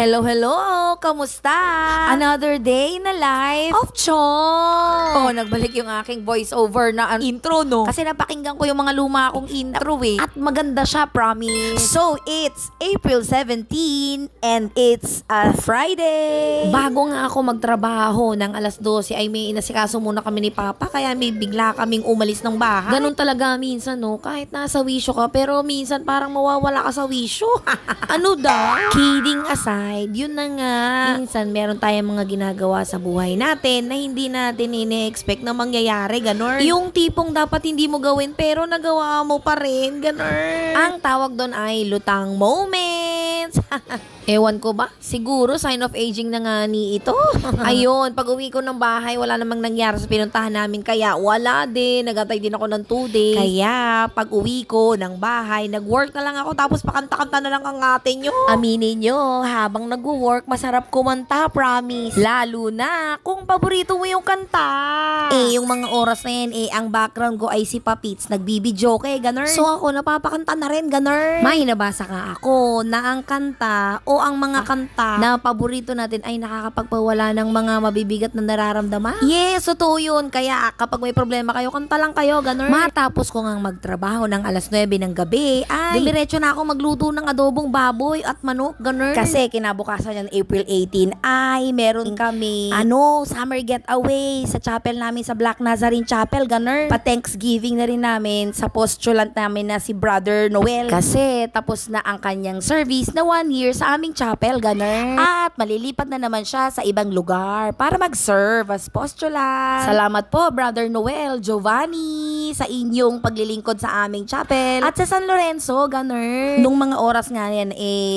Hello, hello! Kamusta? Another day na life of Chong! Oh, nagbalik yung aking voiceover na intro, no? Kasi napakinggan ko yung mga luma akong intro eh. At maganda siya, promise. So, it's April 17 and it's a Friday. Bago nga ako magtrabaho ng alas 12 ay may inasikaso muna kami ni Papa kaya may bigla kaming umalis ng bahay. Ganun talaga minsan, no? Kahit nasa wisyo ka pero minsan parang mawawala ka sa wisyo. Ano daw? Kidding aside, yun na nga. Minsan meron tayong mga ginagawa sa buhay natin na hindi natin ine-expect na mangyayari, ganun. Yung tipong dapat hindi mo gawin pero nagawa mo pa rin, ganun. Ang tawag doon ay lutang moments. Ewan ko ba? Siguro sign of aging na nga ni ito. Ayun, pag uwi ko ng bahay, wala namang nangyari sa pinuntahan namin. Kaya wala din. Nagantay din ako ng 2 days. Kaya pag uwi ko ng bahay, nag-work na lang ako tapos pakanta-kanta na lang ang ate nyo. Aminin nyo, habang nag-work, masarap kumanta, promise. Lalo na kung paborito mo yung kanta. Yung mga oras na yan, ang background ko ay si Papits. Nagbibidyoke, ganun. So ako, napapakanta na rin, ganun. May nabasa ka ako na ang kanta o ang mga kanta na paborito natin ay nakakapagpawala ng mga mabibigat na nararamdaman. Yes, totoo yun. Kaya kapag may problema kayo, kanta lang kayo, ganun. Matapos ko ngang magtrabaho ng alas 9 ng gabi, ay dumiretso na ako magluto ng adobong baboy at manok, ganun. Kasi kinabukasan yan, April 18, ay meron kami, summer getaway sa chapel namin sa Black Nazarene Chapel, ganun. Pa-Thanksgiving na rin namin sa postulant namin na si Brother Noel. Kasi tapos na ang kanyang service na 1 year sa aming chapel, ganun. At malilipat na naman siya sa ibang lugar para mag-serve as postulant. Salamat po, Brother Noel, Giovanni, sa inyong paglilingkod sa aming chapel. At sa San Lorenzo, ganun. Nung mga oras nga yan,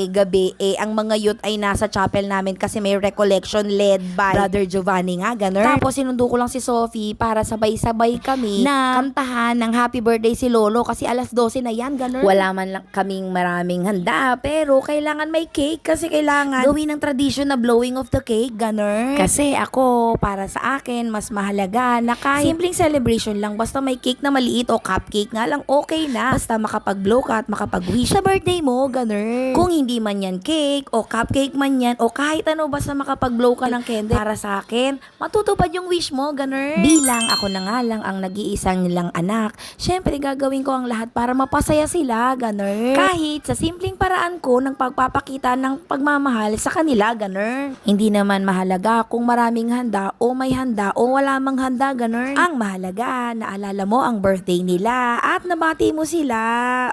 gabi, ang mga youth ay nasa chapel namin kasi may recollection led by Brother Giovanni nga, ganun. Tapos sinundo ko lang si Sophie para sabay-sabay kami na kantahan ng happy birthday si Lolo kasi alas 12 na yan, ganun. Wala man lang kaming maraming handa, pero kailangan may cake kasi kailangan gawin ng tradition na blowing of the cake, ganun. Kasi ako, para sa akin, mas mahalaga na kahit simpleng celebration lang, basta may cake na maliit o cupcake nga lang, okay na. Basta makapag-blow ka at makapag-wish sa birthday mo, ganun. Kung hindi man yan cake o cupcake man yan o kahit ano, basta makapag-blow ka ng candle, para sa akin, matutupad yung wish mo, ganun. Bilang ako na nga lang ang nag-iisang nilang anak, syempre gagawin ko ang lahat para mapasaya sila, ganun. Kahit sa simpleng paraan ko ng pagpapakita ng pagmamahal sa kanila, ganun. Hindi naman mahalaga kung maraming handa o may handa o wala mang handa, ganun. Ang mahalaga, naalala mo ang birthday nila at nabati mo sila,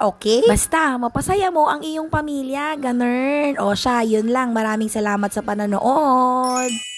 okay? Basta, mapasaya mo ang iyong pamilya, ganun. O siya, yun lang. Maraming salamat sa panonood.